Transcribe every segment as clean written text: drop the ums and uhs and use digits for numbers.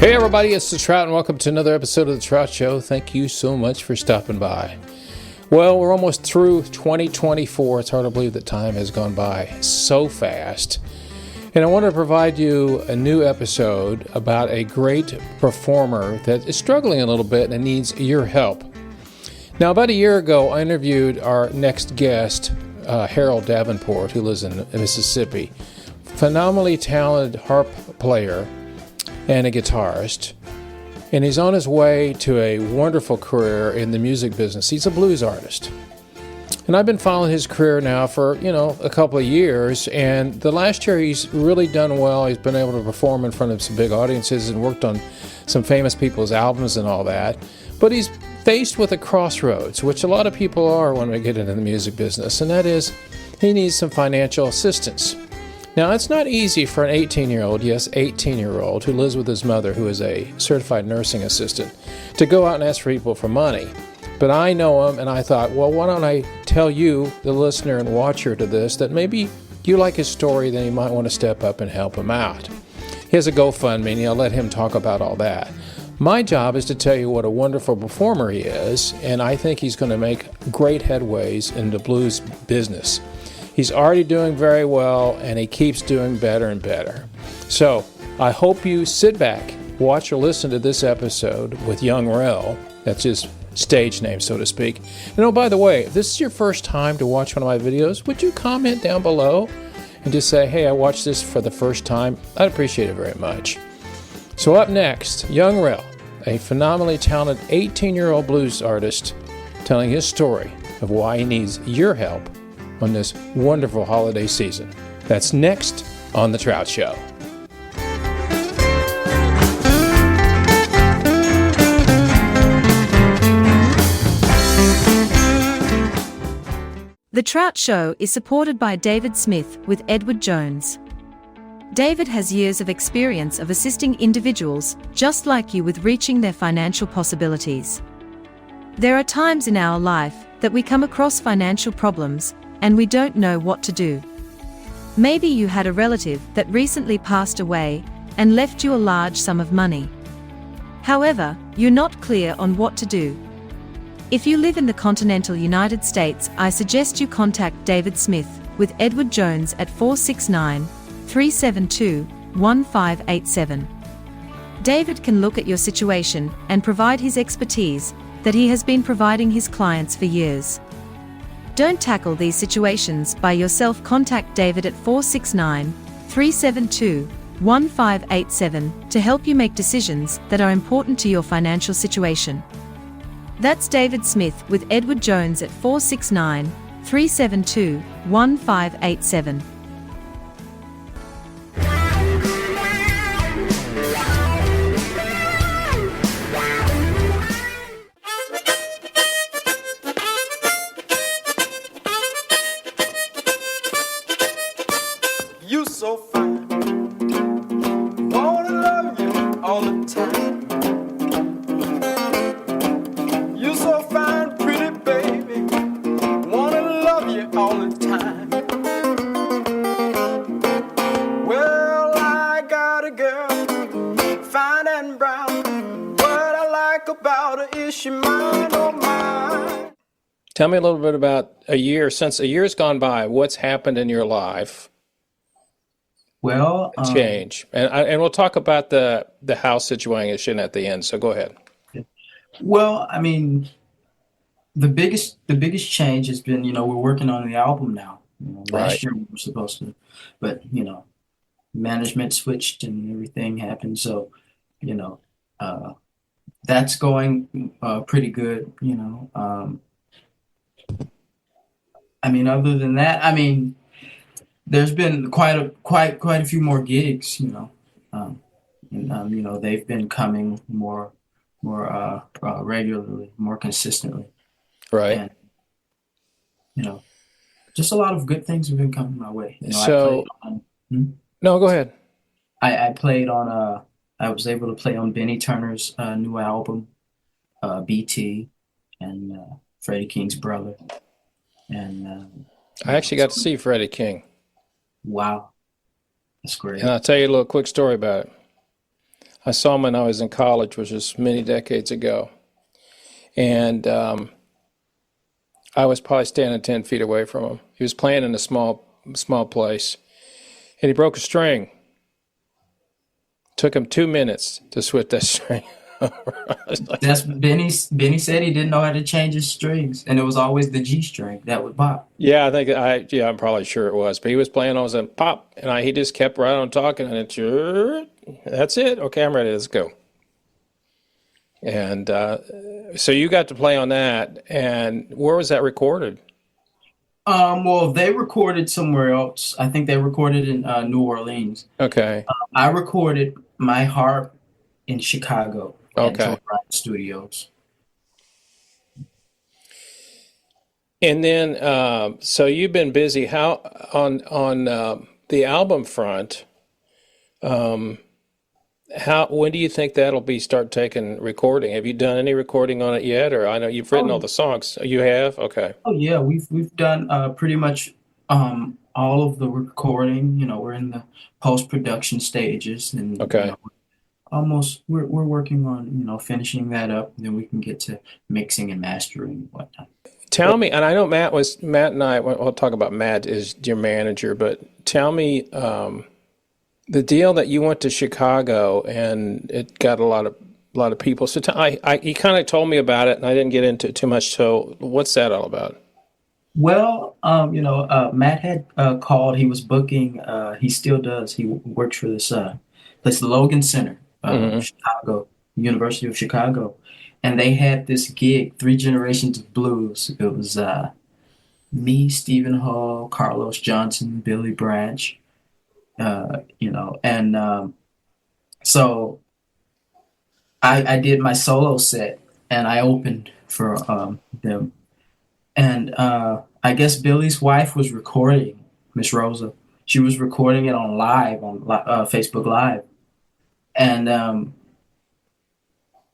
Hey everybody, it's the Trout and welcome to another episode of the Trout Show. Thank you so much for stopping by. Well, we're almost through 2024. It's hard to believe that time has gone by so fast. And I want to provide you a new episode about a great performer that is struggling a little bit and needs your help. Now, about a year ago, I interviewed our next guest, Harold Davenport, who lives in Mississippi. Phenomenally talented harp player and a guitarist, and he's on his way to a wonderful career in the music business. He's a blues artist, and I've been following his career now for a couple of years, and the last year he's really done well. He's been able to perform in front of some big audiences and worked on some famous people's albums and all that, but he's faced with a crossroads, which a lot of people are when they get into the music business, and that is he needs some financial assistance. Now, it's not easy for an 18-year-old, yes, 18-year-old, who lives with his mother, who is a certified nursing assistant, to go out and ask for people for money. But I know him, and I thought, well, why don't I tell you, the listener and watcher to this, that maybe you like his story, then you might want to step up and help him out. He has a GoFundMe, and I'll let him talk about all that. My job is to tell you what a wonderful performer he is, and I think he's going to make great headways in the blues business. He's already doing very well, and he keeps doing better and better. So I hope you sit back, watch or listen to this episode with young Rell. That's his stage name, so to speak. And oh, by the way, if this is your first time to watch one of my videos, would you comment down below and just say, hey, I watched this for the first time? I'd appreciate it very much. So up next, young Rell, a phenomenally talented 18-year-old blues artist, telling his story of why he needs your help on this wonderful holiday season. That's next on The Trout Show. The Trout Show is supported by David Smith with Edward Jones. David has years of experience of assisting individuals just like you with reaching their financial possibilities. There are times in our life that we come across financial problems and we don't know what to do. Maybe you had a relative that recently passed away and left you a large sum of money. However, you're not clear on what to do. If you live in the continental United States, I suggest you contact David Smith with Edward Jones at 469-372-1587. David can look at your situation and provide his expertise that he has been providing his clients for years. Don't tackle these situations by yourself. Contact David at 469-372-1587 to help you make decisions that are important to your financial situation. That's David Smith with Edward Jones at 469-372-1587. You so fine, wanna love you all the time. You so fine, pretty baby, wanna love you all the time. Well, I got a girl, fine and brown. What I like about her is she mine, oh mine. Tell me a little bit about since a year's gone by, what's happened in your life? Well, Change. And we'll talk about the house situation at the end, so go ahead. well, I mean, the biggest change has been, we're working on the album now. Right. Last year we were supposed to, but management switched and everything happened. So, that's going pretty good. I mean, other than that, I mean, there's been quite a few more gigs. They've been coming more regularly, more consistently. Right. And just a lot of good things have been coming my way. So, no, go ahead. I played on I was able to play on Benny Turner's new album, BT, and Freddie King's brother. And I actually got to see Freddie King. wow, that's great. And I'll tell you a little quick story about it. I saw him when I was in college, which was many decades ago. And I was probably standing 10 feet away from him. He was playing in a small place, and he broke a string. Took him 2 minutes to switch that string. That's Benny. Benny said he didn't know how to change his strings, and it was always the G string that would pop. Yeah, I'm probably sure it was. But he was playing on a pop, and he just kept right on talking, and that's it. Okay, I'm ready. Let's go. And so you got to play on that, and where was that recorded? Well, they recorded somewhere else. I think they recorded in New Orleans. Okay. I recorded my harp in Chicago at Okay. Joe Ryan Studios. And then, so you've been busy. How on the album front? When do you think that'll start taking recording? Have you done any recording on it yet? Or I know you've written all the songs. You have? Okay. Oh yeah, we've done pretty much all of the recording. You know, we're in the post-production stages, and Okay. you know, almost we're working on, you know, finishing that up, and then we can get to mixing and mastering and whatnot. Tell me, and I know Matt and I, we'll talk about Matt is your manager, but tell me the deal that you went to Chicago and it got a lot of people. So he kind of told me about it, and I didn't get into it too much. So what's that all about? Well, you know, Matt had called. He was booking. He still does. He works for this place, the Logan Center, Chicago, University of Chicago, and they had this gig, Three Generations of Blues. It was me, Stephen Hall, Carlos Johnson, Billy Branch, you know, and so I did my solo set, and I opened for them. And I guess Billy's wife was recording, Miss Rosa. She was recording it on Facebook Live. And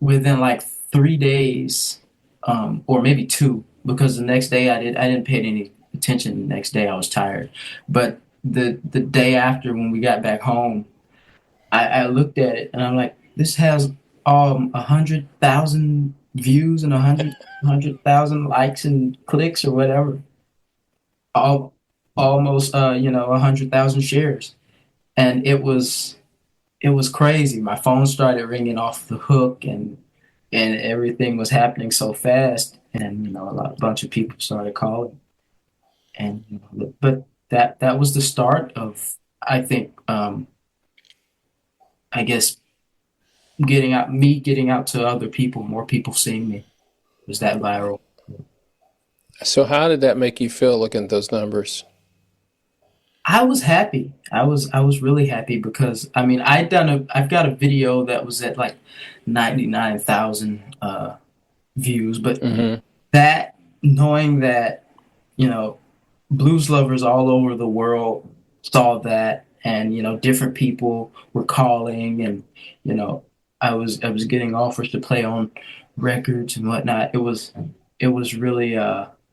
within like 3 days, or maybe 2, because the next day I didn't pay any attention. The next day I was tired. But the day after, when we got back home, I looked at it and I'm like, this has 100,000 views and 100,000 likes and clicks or whatever. Almost 100,000 shares. And it was crazy. My phone started ringing off the hook, and everything was happening so fast, and you know, a bunch of people started calling. And you know, but that was the start of, I think, I guess, getting out to other people, more people seeing me. It was that viral. So how did that make you feel looking at those numbers? I was happy. I was really happy because I mean I've got a video that was at like 99,000 views, but that, knowing that, you know, blues lovers all over the world saw that, and you know, different people were calling, and you know, I was getting offers to play on records and whatnot. It was really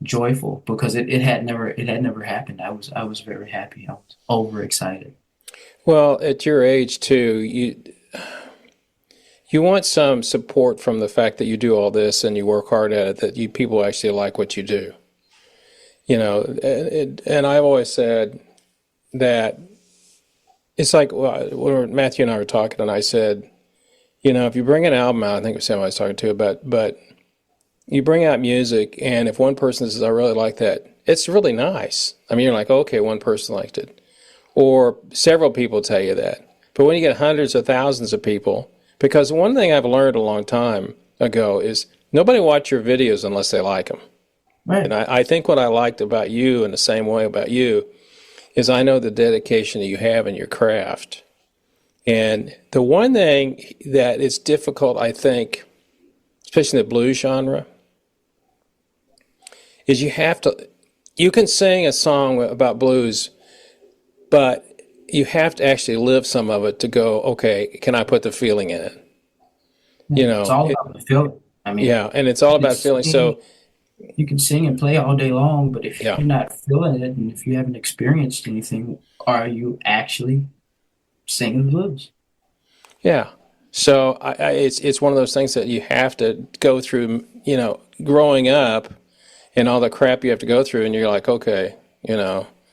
joyful because it had never happened. I was very happy. I was overexcited. Well, at your age too, you want some support from the fact that you do all this and you work hard at it, that people actually like what you do. You know, and I've always said that it's like when Matthew and I were talking, and I said, you know, if you bring an album out, I think it was somebody I was talking to about, but you bring out music, and if one person says, I really like that, it's really nice. I mean, you're like, okay, one person liked it. Or several people tell you that. But when you get hundreds of thousands of people, because one thing I've learned a long time ago is nobody watch your videos unless they like them. Right. And I think what I liked about you, in the same way about you, is I know the dedication that you have in your craft. And the one thing that is difficult, I think, especially in the blues genre, is you can sing a song about blues, but you have to actually live some of it to go, okay, can I put the feeling in it? You know, it's all about the feeling. I mean, yeah, and it's all about feeling. So you can sing and play all day long, but if Yeah. you're not feeling it, and if you haven't experienced anything, are you actually singing the blues? yeah. So it's one of those things that you have to go through, growing up and all the crap you have to go through, and you're like, okay,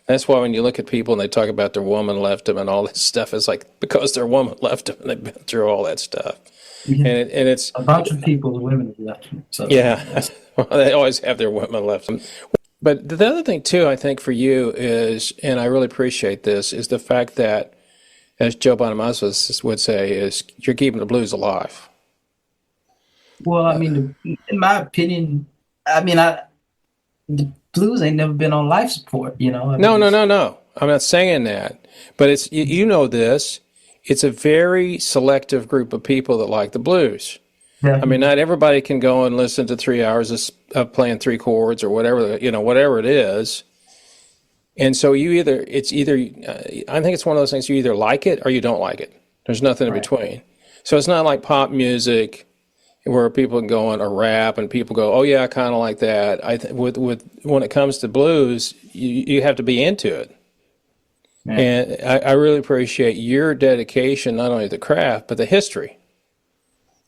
That's why when you look at people and they talk about their woman left them and all this stuff, it's like because their woman left them and they've been through all that stuff. Yeah. And it's a bunch of people, the women have left me. So yeah, well, they always have their women left them. But the other thing too, I think for you is, and I really appreciate this, is the fact that, as Joe Bonamassa would say, is you're keeping the blues alive. well, I mean, in my opinion, the blues ain't never been on life support. No. I'm not saying that, but it's you know this. It's a very selective group of people that like the blues. I mean, not everybody can go and listen to 3 hours of playing three chords or whatever, whatever it is. And so I think it's one of those things, you either like it or you don't like it. There's nothing in between. So it's not like pop music where people can go on or rap and people go, oh yeah, I kind of like that. When it comes to blues, you have to be into it. Yeah. And I really appreciate your dedication, not only to the craft, but the history.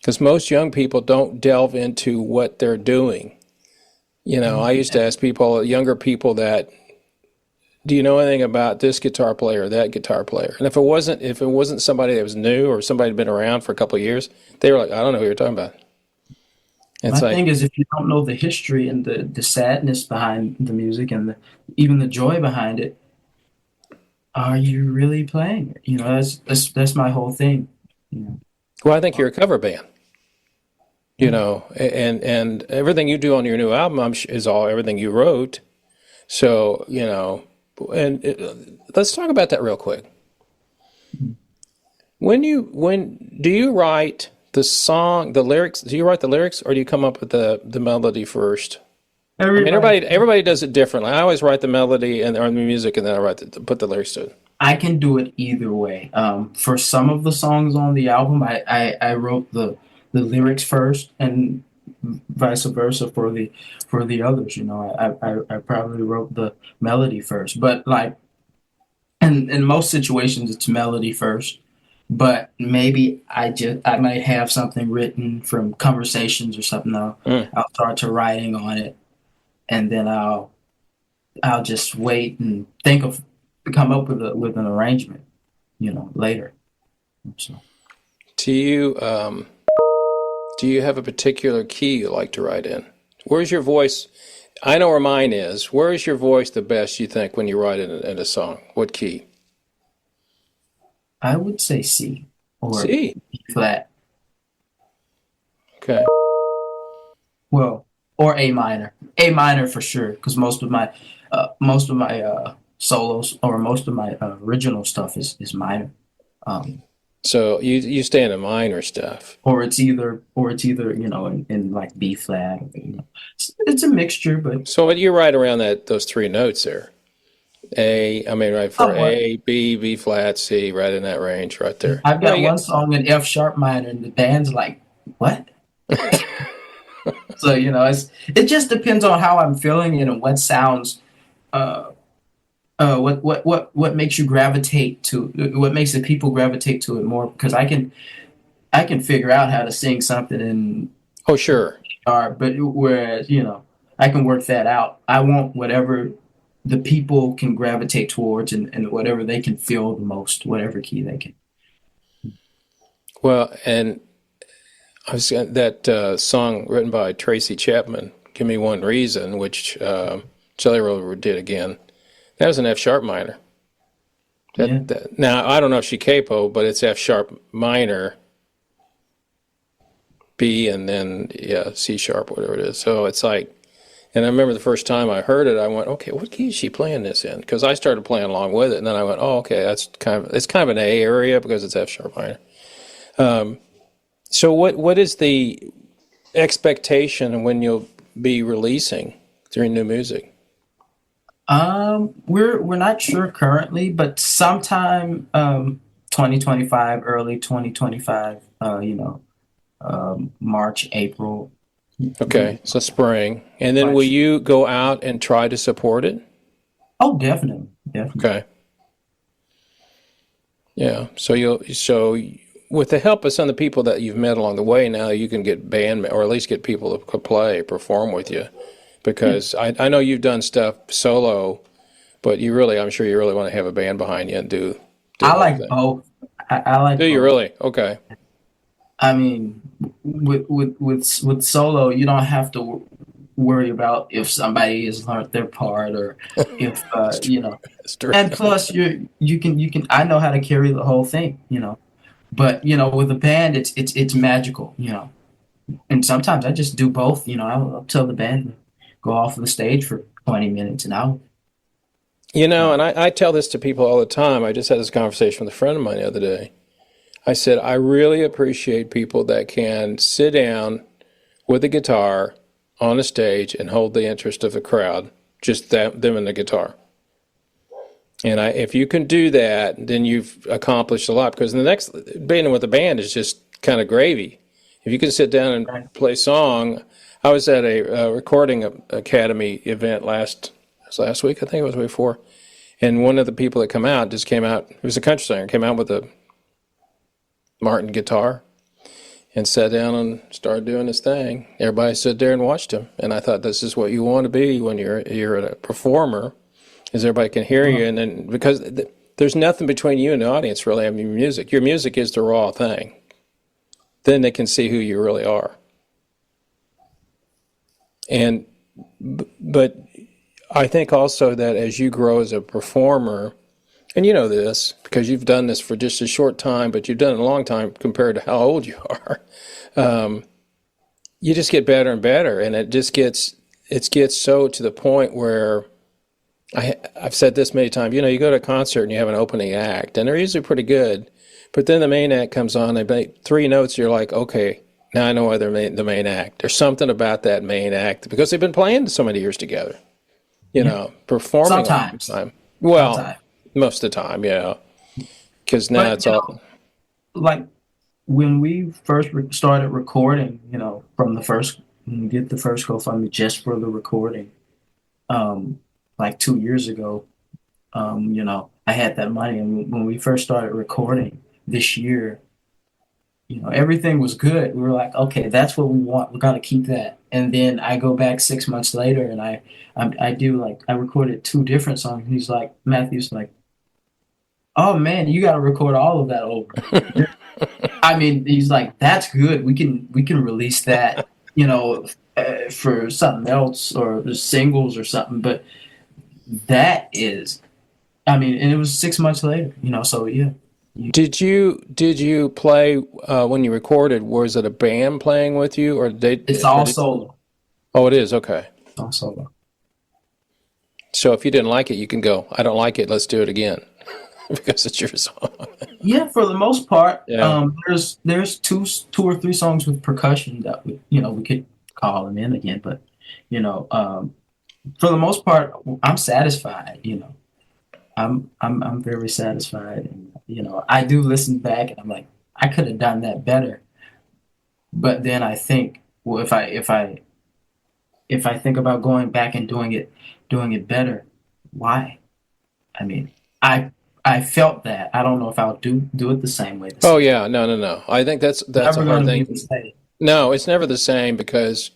Because most young people don't delve into what they're doing. I used to ask younger people that, do you know anything about this guitar player or that guitar player? And if it wasn't somebody that was new or somebody had been around for a couple of years, they were like, I don't know who you're talking about. My thing is, if you don't know the history and the sadness behind the music and even the joy behind it, are you really playing it? That's my whole thing. Well, I think you're a cover band. And everything you do on your new album is all everything you wrote. So, let's talk about that real quick. When do you write the song, the lyrics? Do you write the lyrics, or do you come up with the melody first? Everybody does it differently. I always write the melody or the music, and then I put the lyrics to it. I can do it either way. For some of the songs on the album, I wrote the lyrics first, and vice versa for the others. I probably wrote the melody first, but like, in most situations, it's melody first. But maybe I might have something written from conversations or something. I'll start to writing on it, and then I'll just wait and come up with an arrangement, later. So. Do you have a particular key you like to write in? Where's your voice? I know where mine is. Where is your voice the best, you think, when you write in a song? What key? I would say C or C. B flat. Okay. Well, or A minor. A minor for sure, because most of my solos or most of my original stuff is minor. So you stay in the minor stuff, or it's either in like B flat. It's a mixture, but so you write around those three notes there. A, B flat, C, right in that range, right there. I've got one song in F sharp minor, and the band's like, "What?" So it just depends on how I'm feeling and what sounds. What makes you gravitate to? What makes the people gravitate to it more? Because I can figure out how to sing something in. Oh sure. But whereas I can work that out. I want whatever the people can gravitate towards and whatever they can feel the most, whatever key they can. Well, and I was that song written by Tracy Chapman, "Give Me One Reason," which Jelly Roll did again. That was an F sharp minor. Now I don't know if she capo, but it's F sharp minor, B, and then C sharp, whatever it is. So it's like. And I remember the first time I heard it, I went, okay, what key is she playing this in? Because I started playing along with it, and then I went, oh, okay, it's kind of an A area because it's F sharp minor. So what is the expectation when you'll be releasing during new music? We're not sure currently, but sometime 2025, early 2025, March, April. Okay, so spring. And then will you go out and try to support it? Oh, definitely. Okay. Yeah, so with the help of some of the people that you've met along the way, now you can get band, or at least get people to perform with you. Because I know you've done stuff solo, but I'm sure you really want to have a band behind you and do the I whole like thing. both. I like Do you both. really? Okay. I mean, with solo, you don't have to worry about if somebody has learned their part or if That's true. That's true. and plus you can I know how to carry the whole thing, But with a band, it's magical, And sometimes I just do both, I'll tell the band to go off the stage for 20 minutes, and I'll, And I tell this to people all the time. I just had this conversation with a friend of mine the other day. I said, I really appreciate people that can sit down with a guitar on a stage and hold the interest of the crowd, just them and the guitar. And if you can do that, then you've accomplished a lot. Because the next being with a band is just kind of gravy. If you can sit down and play song, I was at a recording academy event last week, I think it was the week before, and one of the people that came out. It was a country singer, came out with a Martin guitar, and sat down and started doing his thing. Everybody stood there and watched him, and I thought, this is what you want to be when you're a performer, is everybody can hear you, and then because there's nothing between you and the audience really. I mean, your music is the raw thing. Then they can see who you really are. But I think also that as you grow as a performer, and you know this because you've done this for just a short time, but you've done it a long time compared to how old you are, you just get better and better, and it gets so to the point where I've said this many times. You go to a concert and you have an opening act, and they're usually pretty good, but then the main act comes on. They make 3 notes. You're like, okay, now I know why they're the main act. There's something about that main act because they've been playing so many years together. Performing sometimes. all the time. Well, Sometimes. most of the time, yeah. Because now But it's all. like when we first started recording, from the first when we get the first GoFundMe just for the recording, like 2 years ago, I had that money, and when we first started recording this year, everything was good. We were like, okay, that's what we want. We're gonna keep that. And then I go back 6 months later, and I recorded 2 different songs. He's like, Matthew's like, oh man, you got to record all of that over. I mean, he's like, that's good. We can release that, for something else or the singles or something. But that is, I mean, and it was 6 months later, So yeah. Did you play when you recorded? Was it a band playing with you, or It's all solo. Oh, it is, okay. All solo. So if you didn't like it, you can go, I don't like it. Let's do it again, because it's your song. Yeah, for the most part. Yeah. There's two or three songs with percussion that we could call them in again, but for the most part, I'm satisfied. I'm very satisfied, and I do listen back, and I'm like, I could have done that better. But then I think, well, if I think about going back and doing it better, why? I mean, I felt that. I don't know if I'll do it the same way. Oh yeah, no. I think that's Never a hard gonna thing. be the same. No, it's never the same because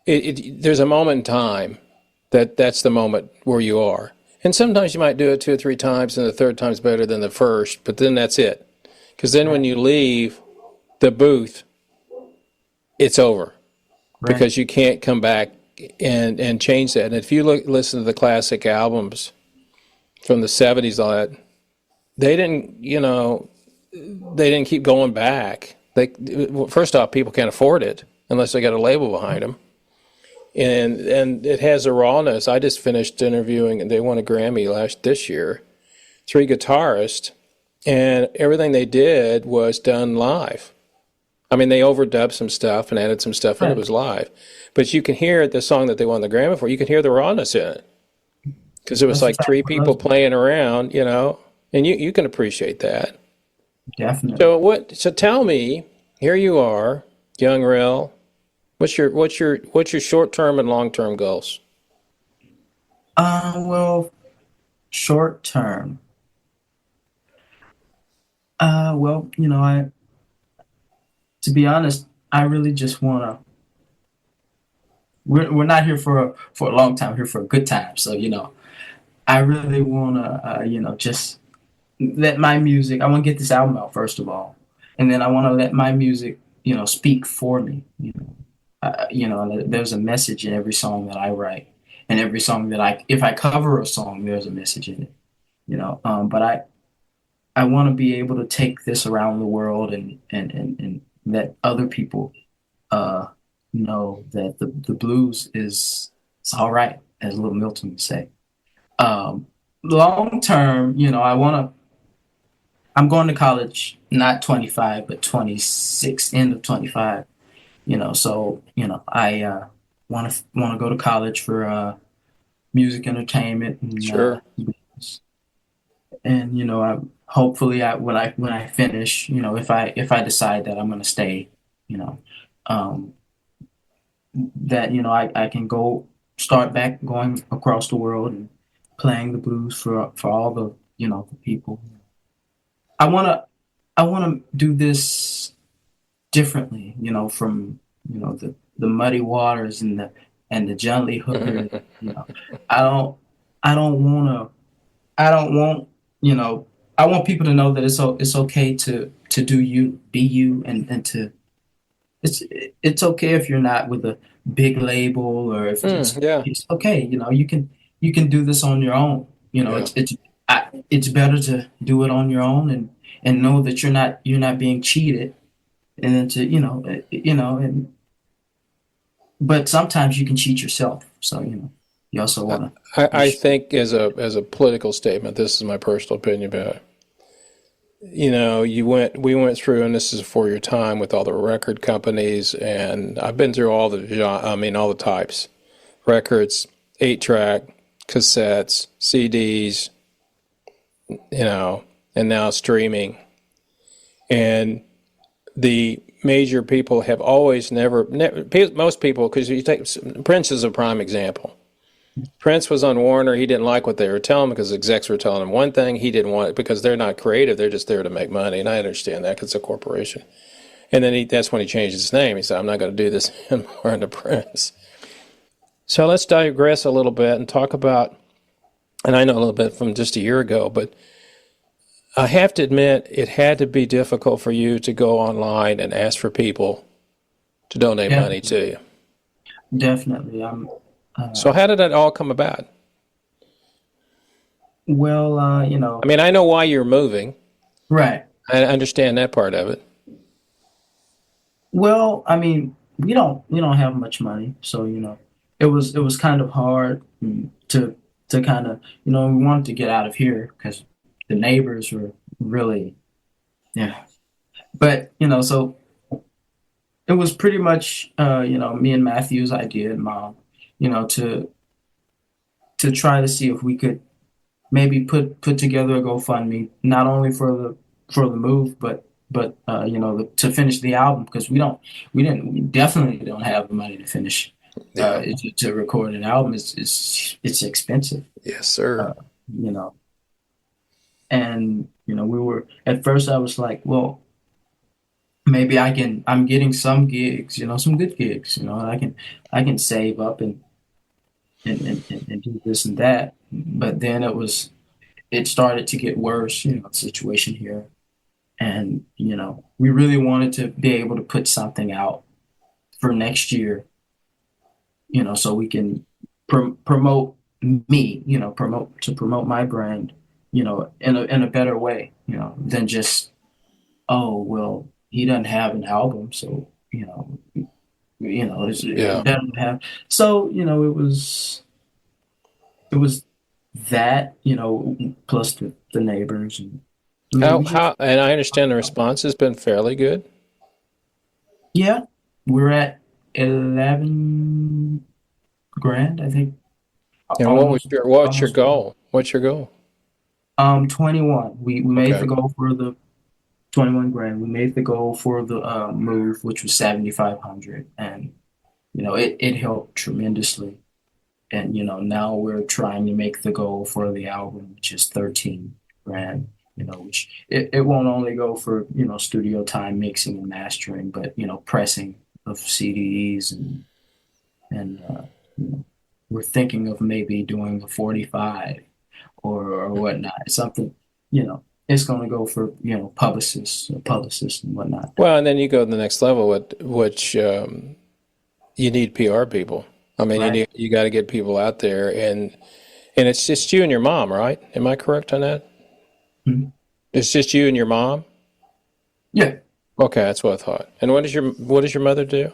there's a moment in time that's the moment where you are. And sometimes you might do it 2 or 3 times, and the third time's better than the first, but then that's it. Because then when you leave the booth, it's over. Right. Because you can't come back and change that. And if you listen to the classic albums from the 70s, all that, they didn't keep going back. First off, people can't afford it unless they got a label behind them. And it has a rawness. I just finished interviewing, and they won a Grammy this year, 3 guitarists, and everything they did was done live. I mean, they overdubbed some stuff and added some stuff, and it was live. But you can hear the song that they won the Grammy for. You can hear the rawness in it because it was like 3 people playing around, and you can appreciate that. Definitely. So tell me, here you are, young Rell. What's your short-term and long-term goals? Well, short term. Well, I to be honest, I really just wanna. We're not here for a long time. We're here for a good time. So I really wanna just let my music. I want to get this album out first of all, and then I want to let my music speak for me. There's a message in every song that I write, and every song that if I cover a song, there's a message in it. But I want to be able to take this around the world and let other people uh, know that the blues is it's all right, as Little Milton would say. Um, Long term, I'm going to college, not 25, but 26, end of 25. So I want to go to college for music entertainment Sure. and I hopefully when I finish, if I decide that I'm going to stay, you know, um, that I can go start back going across the world and playing the blues for all the the people. I wanna I wanna do this differently, from the muddy waters and the gently hooker. You know, I don't I don't wanna I don't want you know I want people to know that it's okay to do you, be you, and to it's it's okay if you're not with a big label, or if Yeah. it's okay. You can do this on your own. Yeah. It's better to do it on your own and know that you're not being cheated, and then to and but sometimes you can cheat yourself. So you also want to make I sure. think as a political statement, this is my personal opinion, but we went through, and this is for your time with all the record companies, and I've been through all the types, records, 8-track, cassettes, CDs, and now streaming. And the major people have always never most people, because you take Prince is a prime example. Prince was on Warner. He didn't like what they were telling him because the execs were telling him one thing. He didn't want it because they're not creative. They're just there to make money. And I understand that because it's a corporation. And then that's when he changed his name. He said, I'm not going to do this anymore into Prince. So let's digress a little bit and talk about, and I know a little bit from just a year ago, but I have to admit it had to be difficult for you to go online and ask for people to donate Yeah, money to you. definitely. So how did that all come about? Well, I mean, I know why you're moving. right. I understand that part of it. Well, I mean, we don't have much money, so it was kind of hard to kind of we wanted to get out of here because the neighbors were really, yeah. But so it was pretty much me and Matthew's idea and mom, to try to see if we could maybe put together a GoFundMe, not only for the move, but to finish the album, because we definitely don't have the money to finish Yeah. to record an album. It's expensive, Yes, sir. uh, you know, and we were at first. I was like, well, maybe I'm getting some gigs, some good gigs, and I can save up and do this and that. But then it started to get worse, the situation here. And, we really wanted to be able to put something out for next year, so we can promote me, promote my brand, in a better way, than just, oh, well, he doesn't have an album, so, it Yeah. doesn't have. So, it was that, plus the neighbors. And I mean, we just, And I understand the response has been fairly good. yeah, we're at 11 grand, I think, And almost, what's your almost. goal? What's your goal? 21. We made the Okay. goal for the 21 grand. We made the goal for the move, which was 7,500, and it helped tremendously. And now we're trying to make the goal for the album, which is 13 grand. which it won't only go for, studio time mixing and mastering, but, pressing of CDs and we're thinking of maybe doing a 45 or whatnot. Something, it's going to go for, publicists and whatnot. Well, and then you go to the next level, which you need PR people. I mean, Right. you got to get people out there, and it's just you and your mom, right? Am I correct on that? Mhm. It's just you and your mom. Yeah. Okay, that's what I thought. And what does your mother do?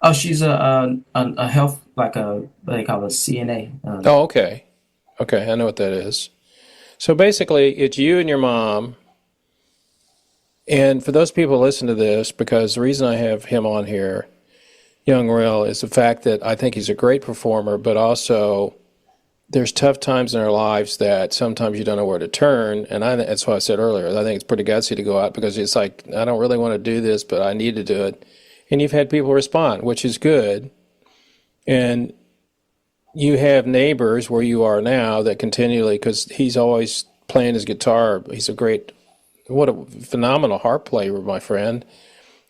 Oh, she's a health, like what they call a CNA. Oh, okay, okay, I know what that is. So basically, it's you and your mom. And for those people who listen to this, because the reason I have him on here, young Rell, is the fact that I think he's a great performer, but also there's tough times in our lives that sometimes you don't know where to turn. And that's why I said earlier, I think it's pretty gutsy to go out because it's like, I don't really want to do this, but I need to do it. And you've had people respond, which is good. And you have neighbors where you are now that continually, because he's always playing his guitar. He's what a phenomenal harp player, my friend.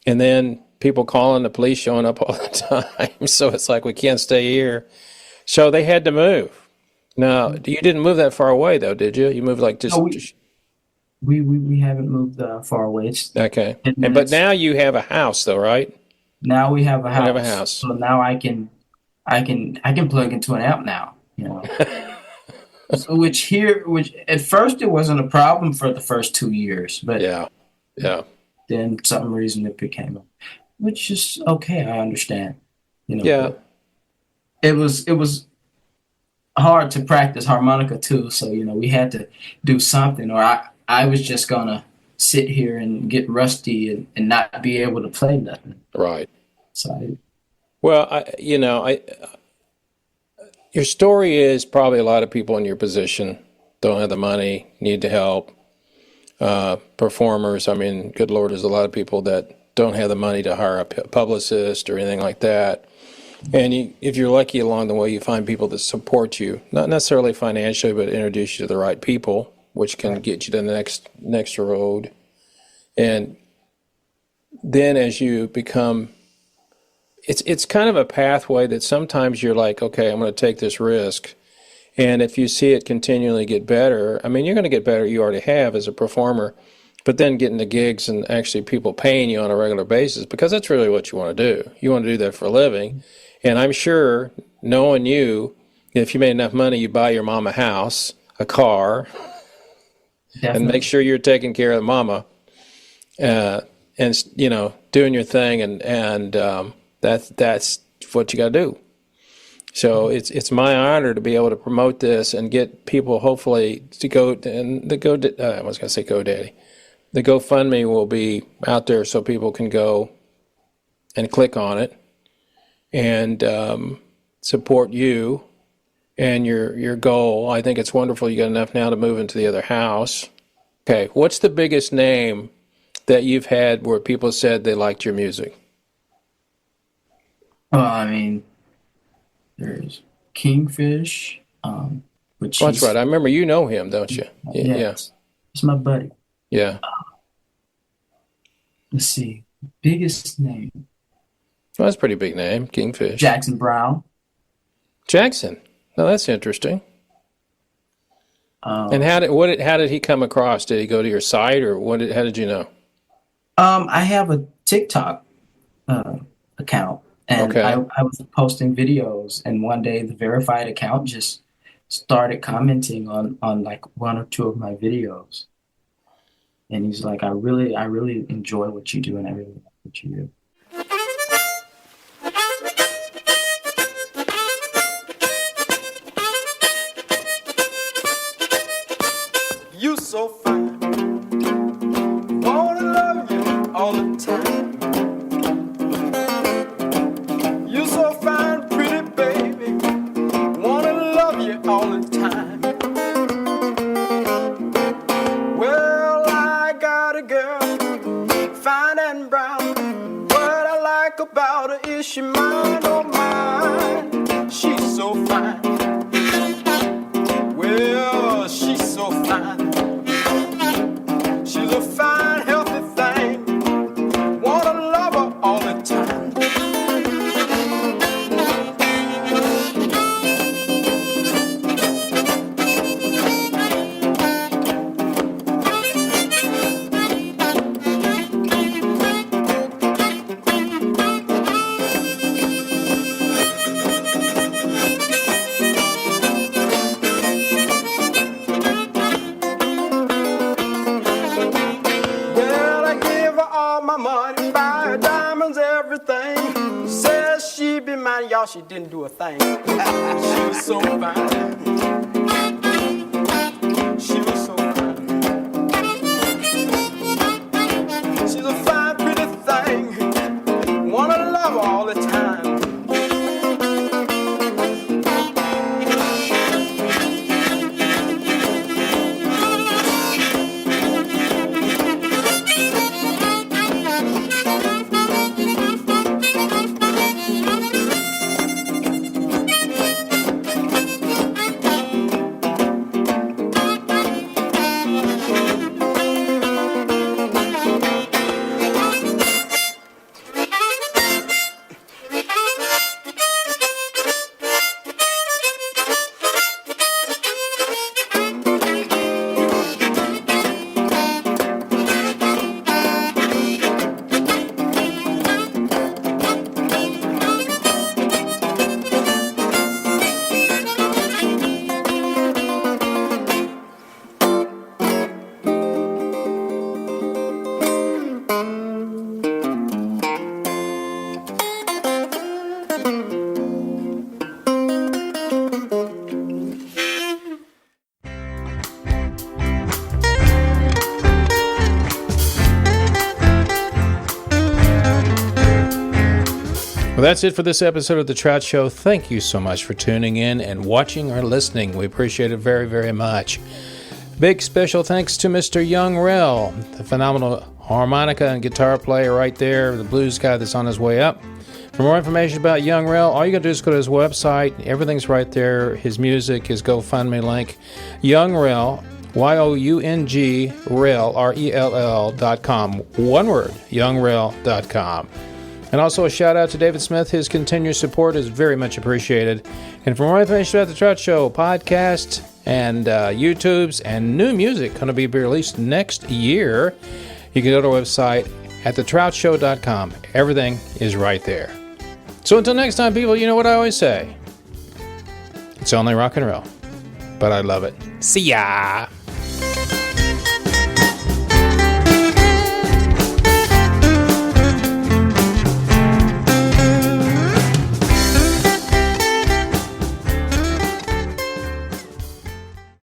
And then people calling the police, showing up all the time. So it's like, we can't stay here. So they had to move. Now, you didn't move that far away, though, did you? You moved like just... No, we haven't moved far away. It's Okay. 10 But minutes. now you have a house, though, right? Now we have a You house. have a house. So now I can plug into an amp now. So which at first it wasn't a problem for the first 2 years, but Yeah. Yeah. then some reason it became which is okay. I understand. Yeah. But it was hard to practice harmonica too. So we had to do something, or I was just gonna sit here and get rusty and not be able to play nothing. Right. So Well, your story is probably a lot of people in your position don't have the money, need the help. Performers, I mean, good Lord, there's a lot of people that don't have the money to hire a publicist or anything like that. And if you're lucky along the way, you find people that support you, not necessarily financially, but introduce you to the right people, which can get you to the next road. And then as you become, it's kind of a pathway that sometimes you're like, okay, I'm going to take this risk. And if you see it continually get better, I mean, you're going to get better, you already have as a performer, but then getting the gigs and actually people paying you on a regular basis, because that's really what you want to do. You want to do that for a living. And I'm sure, knowing you, if you made enough money, you buy your mom a house, a car, definitely. and make sure you're taking care of mama, and doing your thing, and that's what you got to do. So it's my honor to be able to promote this and get people hopefully to go, and I was going to say GoDaddy. The GoFundMe will be out there so people can go and click on it and support you and your goal. I think it's wonderful you got enough now to move into the other house. Okay, what's the biggest name that you've had where people said they liked your music? Well, I mean, there's Kingfish, which Oh, that's right. I remember you know him, don't you? Yeah. It's my buddy. Yeah. Let's see, biggest name, Well, that's a pretty big name, Kingfish. Jackson Brown. Jackson. Now that's interesting. And how did he come across? Did he go to your site, or how did you know? I have a TikTok account, and Okay. I was posting videos, and one day the verified account just started commenting on like one or two of my videos, and he's like, I really enjoy what you do, and I really like what you do. You so fine, wanna love you all the time. You so fine, pretty baby, wanna love you all the time. Well, I got a girl, fine and brown. What I like about her is she mine, oh mine. She's so fine. Well, she's so fine. she didn't do a thing. She was so fine. She was so fine. She's a fine, pretty thing. Wanna love her all the time. Well, that's it for this episode of The Trout Show. Thank you so much for tuning in and watching or listening. We appreciate it very, very much. Big special thanks to Mr. Young Rell, the phenomenal harmonica and guitar player right there, the blues guy that's on his way up. For more information about Young Rell, all you got to do is go to his website. Everything's right there. His music, his GoFundMe link. Young Rell, Y-O-U-N-G, Rell, R-E-L-L.com. One word, youngrell.com. And also a shout out to David Smith. His continued support is very much appreciated. And for more information about The Trout Show, podcast and YouTubes and new music going to be released next year, you can go to our website at thetroutshow.com. Everything is right there. So until next time, people, you know what I always say. It's only rock and roll, but I love it. See ya!